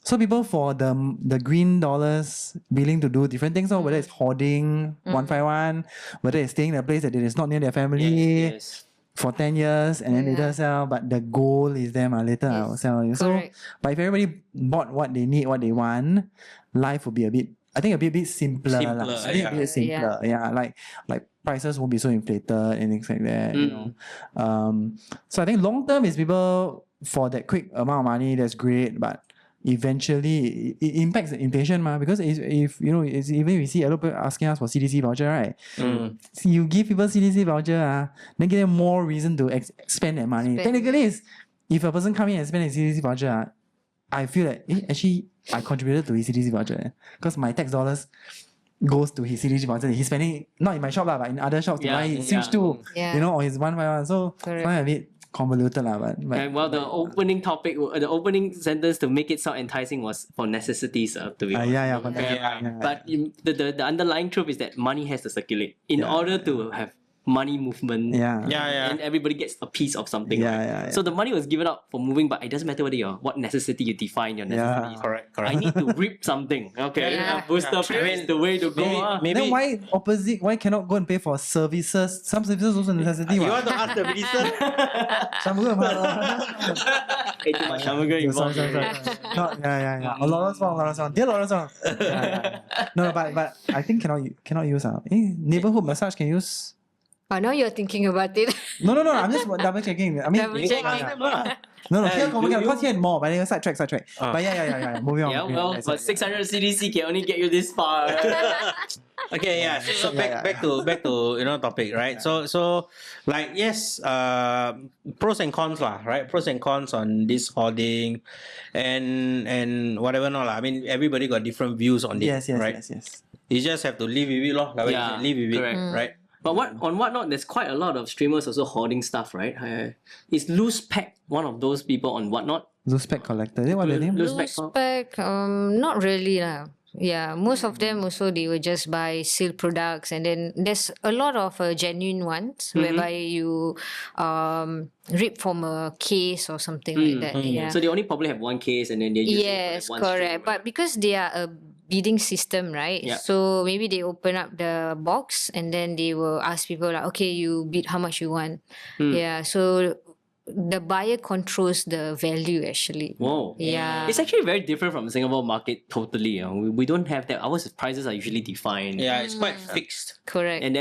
So people for the green dollars willing to do different things, whether it's hoarding 151, whether it's staying in a place that is not near their family Yes. for 10 years and then later sell, but the goal is them, later I'll sell. So, correct. but if everybody bought what they need, what they want, life would be a bit simpler. Simpler, I think a bit simpler. Yeah, like prices won't be so inflated and things like that. So I think long term is people for that quick amount of money, that's great, but eventually it impacts the inflation, because if even if we see a lot of people asking us for CDC voucher, right? You give people CDC voucher, then give them more reason to spend their money. Technically, if a person come in and spend a CDC voucher, I feel that actually I contributed to his CDC voucher because my tax dollars goes to his CDC voucher. He's spending not in my shop but in other shops to buy his Switch 2, or his 151. So it's a bit convoluted but The opening sentence to make it sound enticing was for necessities, to be honest. But the underlying truth is that money has to circulate in order to have money movement. And everybody gets a piece of something. So the money was given out for moving, but it doesn't matter what necessity you define your necessity. Correct. I need to reap something. Okay, booster is the way to go. Maybe then why opposite? Why cannot go and pay for services? Some services also necessity. you want to ask the minister? Hey, too much hamburger involved. Sorry. Lawrence Wong. Dear Lawrence Wong. No, but I think cannot use. Neighborhood massage can use. Oh, now you're thinking about it. No. I'm just double checking. I mean, Double checking. No. Here, because here more. But side track. But yeah. Moving on. Yeah, well, but 600 CDC can only get you this far. Okay, yeah. So back to topic, right? So like yes, pros and cons lah, right? Pros and cons on this hoarding, and whatever lah. I mean, everybody got different views on it, right? Yes. You just have to live with it, lor. Live with it, right? But on whatnot, there's quite a lot of streamers also hoarding stuff, right? Is Loose Pack one of those people on whatnot? Loose pack collector. Is that what the name? Loose Loose pack, not really lah. Yeah, most of them also they will just buy sealed products, and then there's a lot of genuine ones whereby you rip from a case or something like that. Yeah. So they only probably have one case, and then they use it Yes, for that one correct. stream, right? But because they are a bidding system, right? Yeah. So maybe they open up the box and then they will ask people like, okay, you bid how much you want. Yeah. So the buyer controls the value actually. Whoa. Yeah. It's actually very different from Singapore market totally. We don't have that. Our prices are usually defined. Yeah, it's quite fixed. Correct. And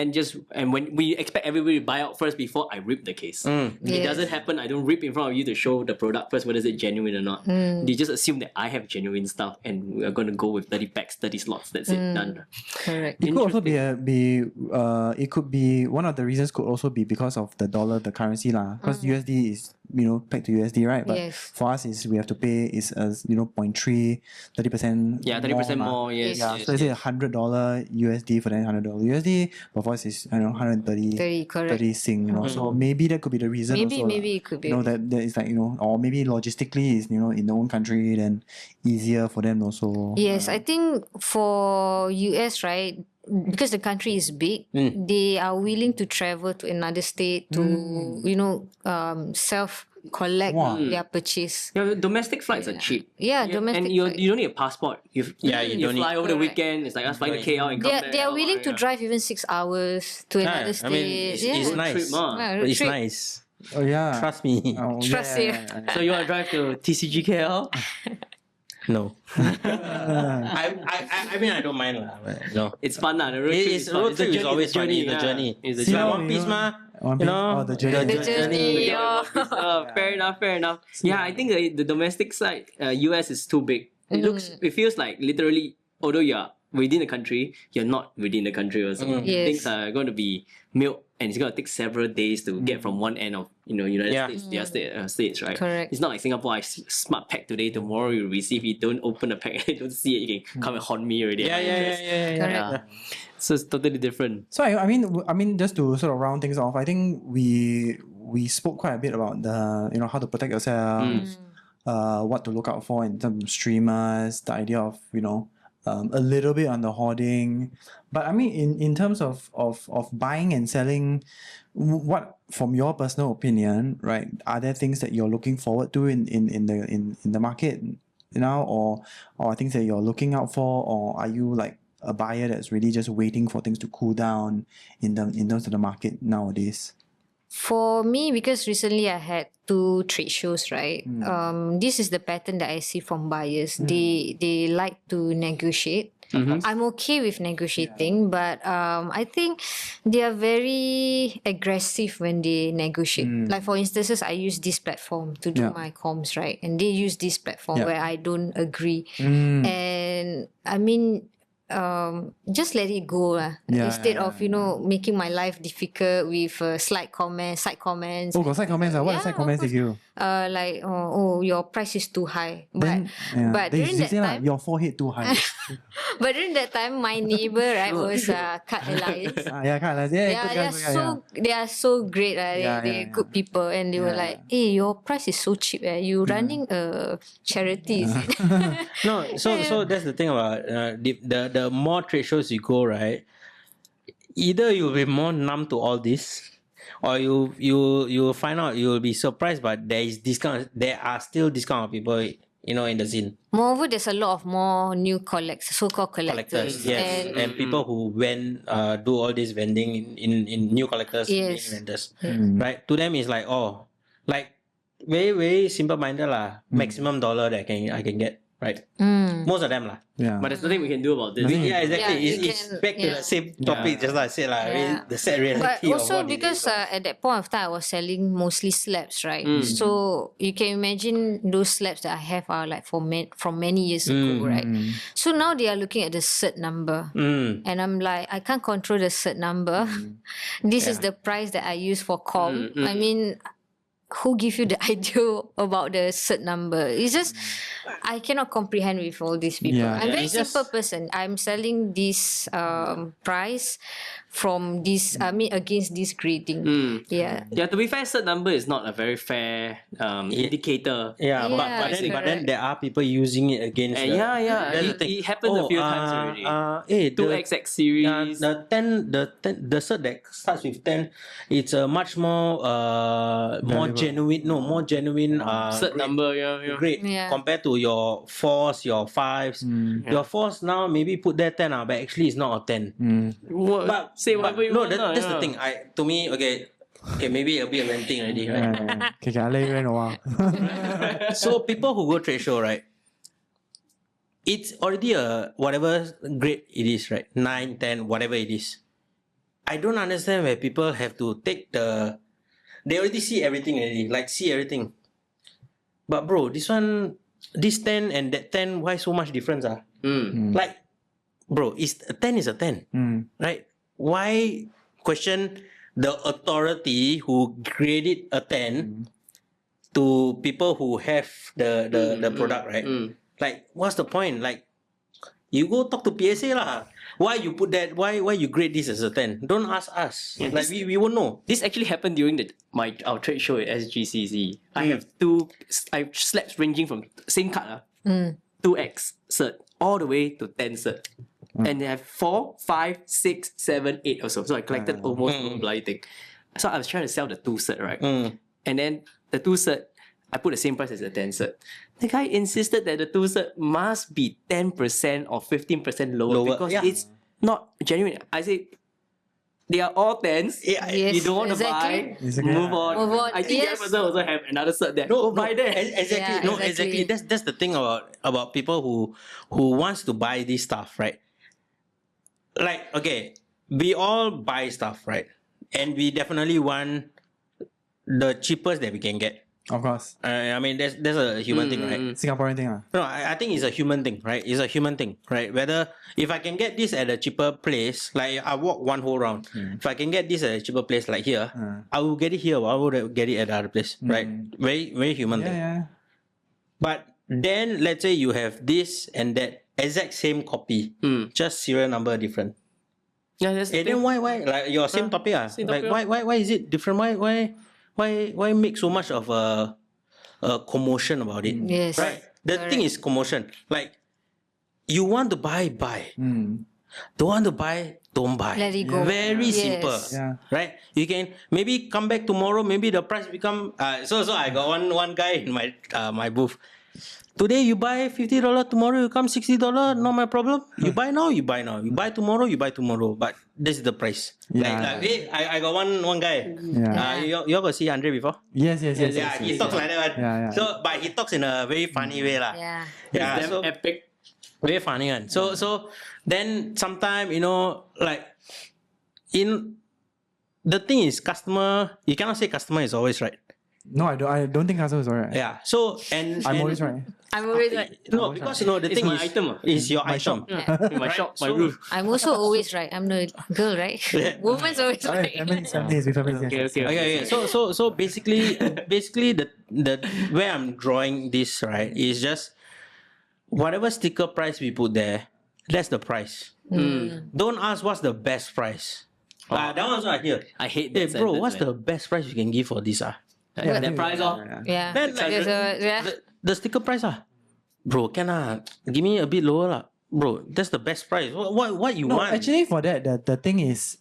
when we expect everybody to buy out first before I rip the case. If it Yes. doesn't happen, I don't rip in front of you to show the product first, whether it's genuine or not. They just assume that I have genuine stuff and we are gonna go with 30 packs, 30 slots. That's it, done. Correct. It could also it could be one of the reasons could also be because of the dollar, the currency lah. Because USD is pegged to USD, right? But Yes. for us is we have to pay is as 0.3, 30%. Yeah, 30% lah. more, yes. Yeah, yes, so let's say yes. $100 USD for them, $100 USD, but for us is 130, 30, correct. 30 Sing, So maybe that could be the reason. Maybe also, maybe it could be. that is like or maybe logistically is in their own country then easier for them also. Yes, I think for US, right, because the country is big, they are willing to travel to another state to, self collect Wow. their purchase. Yeah, domestic flights are cheap. Yeah, domestic And you flight. don't need a passport. You don't fly need- over the Correct. weekend. It's like us flying to KL and come They are willing to drive. drive even 6 hours to another state. I mean, it's nice. Trip, Yeah, road It's trip. nice. Oh yeah. Trust me. Oh, Trust yeah, you. yeah, yeah. So you want to drive to TCG KL? No. I mean, I don't mind lah. But, no. It's fun lah. The road trip It's is fun. road It's the trip is journey, always the funny. journey, The journey. It's the See, Like now One Piece, ma. One Piece, oh, the journey. The journey. Fair enough. Yeah, I think the domestic side, US is too big. It feels like literally, although you're within the country, you're not within the country also. Yes. Things are going to be milk and it's going to take several days to get from one end of United Yeah. States to the other states, right? Correct. It's not like Singapore. I smart pack today, tomorrow you receive. You don't open the pack, you don't see it. You can come and haunt me already. Yeah. Correct. So it's totally different. So I mean, just to sort of round things off, I think we spoke quite a bit about the how to protect yourself, what to look out for in terms of streamers, the idea of a little bit on the hoarding, but I mean in terms of buying and selling, what from your personal opinion, right? Are there things that you're looking forward to in the market now, or things that you're looking out for, or are you like a buyer that's really just waiting for things to cool down in terms of the market nowadays? For me, because recently I had 2 trade shows, right? This is the pattern that I see from buyers. They like to negotiate. I'm okay with negotiating, but I think they are very aggressive when they negotiate. Like for instances, I use this platform to do my comms, right? And they use this platform where I don't agree. And I mean, just let it go instead of making my life difficult with side comments. Oh, got side comments. What are Yeah, side comments of if you? Like your price is too high. But but they during that say time, your forehead too high. but during that time, my neighbor was Cut Alliance. They are so great. They're good people, and they were like, "Hey, your price is so cheap. You running a charity, is it?" No, so that's the thing about the more trade shows you go, right? Either you'll be more numb to all this, or you find out you'll be surprised, but there is discount. There are still discount of people, in the scene. Moreover, there's a lot of more new so-called collectors. Yes, and people who do all this vending in new collectors, Yes. vendors, right? To them, it's like like very very simple minded lah. Maximum dollar that I can get, right? Most of them lah. Yeah. But there's nothing we can do about this. Yeah, exactly. Yeah, It's you back to can- the same topic just like I said lah. Yeah. The sad reality But of also what it because is. at that point of time I was selling mostly slabs, right? So you can imagine those slabs that I have are like from many years ago, right? So now they are looking at the cert number, and I'm like, I can't control the cert number. This is the price that I use for com. I mean, who give you the idea about the cert number? It's just I cannot comprehend with all these people. Yeah. I'm a Yeah, very it's just- simple person. I'm selling this price from this. I mean, against this grading. Yeah. Yeah, to be fair, cert number is not a very fair indicator. Yeah, Yeah, but then correct. there are people using it against. And yeah, that's the it, thing. it happened a few times already. Hey, 2XX series. the cert that starts with 10, it's a much more more genuine Cert number, yeah. grade Yeah. compared to your 4s, your 5s. Your 4s now maybe put there 10, but actually it's not a 10. What, say whatever you want. That's the thing. To me, okay, maybe a bit of renting already, right? Okay, I'll let you rent a while. So people who go trade show, right? It's already a whatever grade it is, right? 9, 10, whatever it is. I don't understand where people have to take they already see everything already, like see everything. But bro, this 10 and that 10, why so much difference? Like, bro, 10 is a 10, right? Why question the authority who graded a 10 to people who have the product, right? Like, what's the point? Like, you go talk to PSA lah. Why you put that? Why you grade this as a 10? Don't ask us. Like, we won't know. This actually happened during our trade show at SGCC. I have slabs ranging from same card, 2X cert all the way to 10 cert. And they have 4, 5, 6, 7, 8 also. So I collected almost all bloody thing. So I was trying to sell the 2 cert, right? And then the 2 cert, I put the same price as the 10 cert. The guy insisted that the 2 cert must be 10% or 15% lower because it's not genuine. I say, they are all 10s. Yeah, You don't want to exactly. buy, move on. Move on, I think yes. that person also have another cert there. No, Buy there. Exactly. Yeah, No, exactly. exactly. That's the thing about people who wants to buy this stuff, right? Like, okay, we all buy stuff, right? And we definitely want the cheapest that we can get. Of course. I mean, that's a human thing, right? Singaporean thing. No, I think it's a human thing, right? It's a human thing, right? Whether if I can get this at a cheaper place, like I walk one whole round. If I can get this at a cheaper place like here, I will get it here. Why would I get it at other place, right? Very, very human thing. Yeah. But then let's say you have this and that exact same copy, just serial number different. Yeah, that's the And then thing. why like your same topic same like topic. why is it different? Why make so much of a commotion about it? Yes. Right. The thing is commotion. Like, you want to buy. Don't want to buy, don't buy. Let it go. Very Yes. simple. Yeah. Right? You can maybe come back tomorrow, maybe the price become so I got one guy in my booth. Today you buy $50, tomorrow you come $60, not my problem. You buy now. You buy tomorrow, But this is the price. Yeah. I got one guy. Yeah. You all got see Andre before? Yes. Yeah, he talks like that one. Yeah. So, but he talks in a very funny way lah. Yeah. Yeah, Damn so epic. very funny one. So then sometime like the thing is customer. You cannot say customer is always right. No, I don't think customer is alright. Yeah. So and I'm and- always right. I'm always right. No, because the It's thing my is item. is your My item. In my shop, my So- roof. I'm also always right. I'm the girl, right? Woman's always Alright, right. families with families. Yes. Okay. So basically the where I'm drawing this right is just whatever sticker price we put there, that's the price. Don't ask what's the best price. That one also I hear. I hate Hey that bro, sentence, what's man. the best price you can give for this? That price off? Yeah. Then like There's a the sticker price bro, can give me a bit lower lah. Bro, that's the best price. What you No, want? actually, for that, the thing is,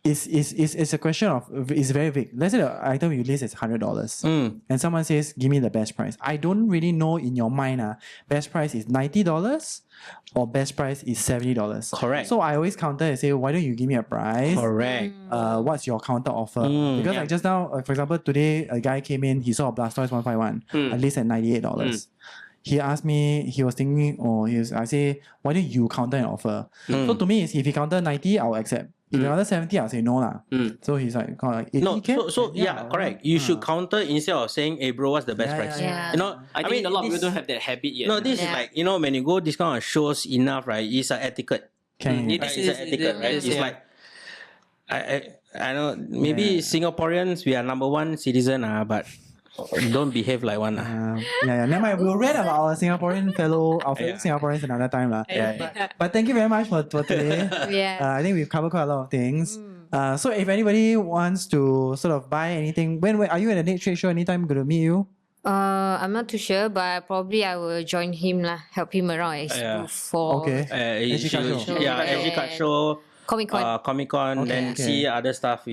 it's a question of it's very vague. Let's say the item you list is $100, and someone says, "Give me the best price." I don't really know in your mind, best price is $90 or best price is $70. Correct. So I always counter and say, "Why don't you give me a price? Correct. What's your counter offer?" Because like just now, for example, today a guy came in, he saw a Blastoise 151, at least at $98. He asked me, he was thinking, I say, why don't you counter an offer? So to me, if he counter 90, I'll accept. If he counter 70, I'll say no lah. So he's like, 80 No, can? so yeah, correct. You should counter instead of saying, "Hey bro, what's the best Yeah, price?" yeah. You know, I think a lot of this- people don't have that habit yet. No, this is Yeah. like when you go this kind of shows enough, right? It's an etiquette. Can It Right? is- It's an etiquette, right? It's yeah. like I know maybe Singaporeans we are number one citizen, but Don't behave like one. Never mind. We'll read about our fellow Singaporeans another time. But thank you very much for today. Yeah. I think we've covered quite a lot of things. So if anybody wants to sort of buy anything, when are you at the next trade show? Anytime going to meet you? I'm not too sure, but probably I will join him lah, help him around at his booth for Okay. SG card show. SG card show. Comic Con. Comic Con, then see other stuff.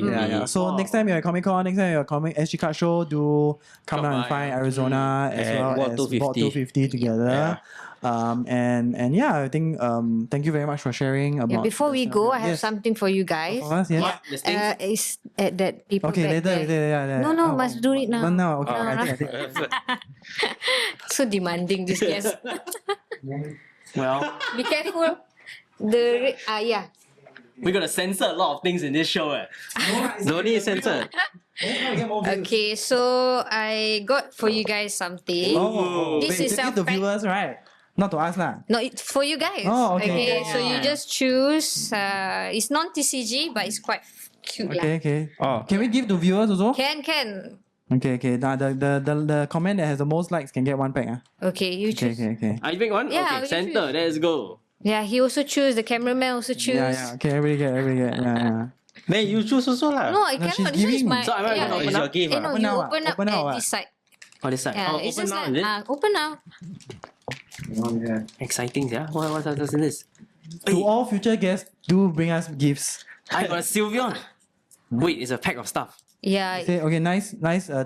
So next time you're at Comic Con, next time you're at SG Card Show, do come down and by. find Arizona as And well Vault as 250. Vault 250 together. And yeah, I think thank you very much for sharing about. Before we go, I have Yes. something for you guys. For us, yes. This thing? It's at that paper Okay, bag later. there. No, must do it now. No, okay. No, I think. So demanding, this guest. Well, Be careful. Yeah. we're gonna censor a lot of things in this show. Don't need censored. Okay, so I got for you guys something. Oh, This wait, is to give the self-pack. viewers, right? Not to us, lah. No, it's for you guys. Oh, okay. So you just choose. It's non-TCG, but it's quite cute lah. Okay. Oh. Can we give to viewers also? Can. Okay. The comment that has the most likes can get one pack. Okay, you choose. Okay. Are you pick one? Yeah, okay, we center. choose. Let's go. Yeah, he also choose. The cameraman also choose. Yeah. Okay, everybody get. Yeah. Then you choose also lah. No, I No, cannot. she's This is giving. my. So am I yeah, gonna It's your gift. no, Open you now, open up open now, at this side. Oh, this side. Yeah, oh, it's open just now, like is it? open now. Exciting, yeah. What else in this? To all future guests, do bring us gifts. I got a Sylveon. Wait, it's a pack of stuff. Yeah. Say, okay, nice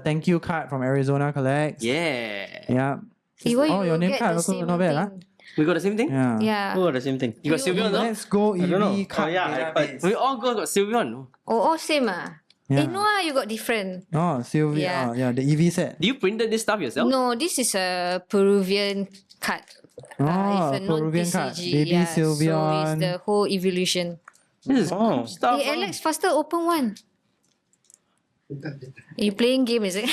thank you card from Arizonacollects. Yeah. Yeah. Why Oh, you your name get card the also same not bad, huh? thing? We got the same thing? Yeah. Yeah. Oh, the same thing. You got Sylveon, no? Let's go I don't know. EV card. Oh, yeah, I database. We all got Sylveon. Oh, same ah. Yeah. No you got different. Oh, Sylvia. Yeah. Oh, yeah, the EV set. Do you printed this stuff yourself? No, this is a Peruvian card. Oh, it's a Peruvian card. non-TCG. Baby yeah. So Sylveon. it's the whole evolution. This is Oh. stuff. Hey Alex, faster open one. You playing game, is it?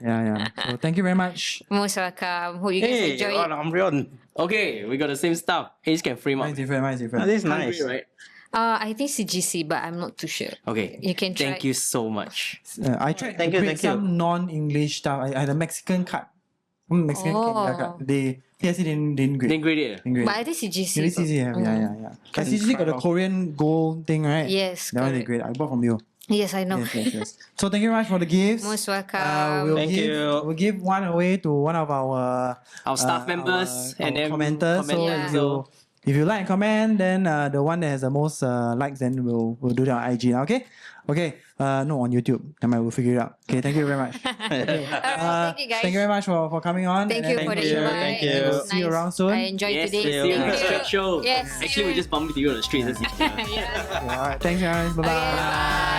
Yeah. So thank you very much. Most welcome. Hope you guys Hey, enjoy oh, it. Amrion. Okay, we got the same stuff. Each can frame up. Mine's different. This is Hungry, nice. right? I think CGC, but I'm not too sure. Okay. You can try. Thank you so much. I tried Thank to you, create thank you. some non-English stuff. I had a Mexican card. Mexican Canada card. They TSC didn't grade. Then grade it. Didn't grade. But I think CGC. Maybe CC have, yeah. Like CC got the Korean gold thing, right? Yes, That one they correct. grade. I bought from you. Yes, I know. Yes. So thank you very much for the gifts. Most welcome. Thank you. We'll give one away to one of our Staff members our and then commenters. So Yeah. if you like and comment, then the one that has the most likes, then we'll do that on IG. Okay. No, on YouTube. Then we'll figure it out. Okay. Thank you very much. Alright, thank you guys. Thank you very much for coming on. Thank and you then for the you, invite. thank you. It was See you nice. around soon. I enjoyed Yes, today. see you Thank next you. street show. Yes, see Actually, you. we just bumped into you on the street. That's it. Yeah. Yeah, all right. Thanks, guys. Bye bye. Bye.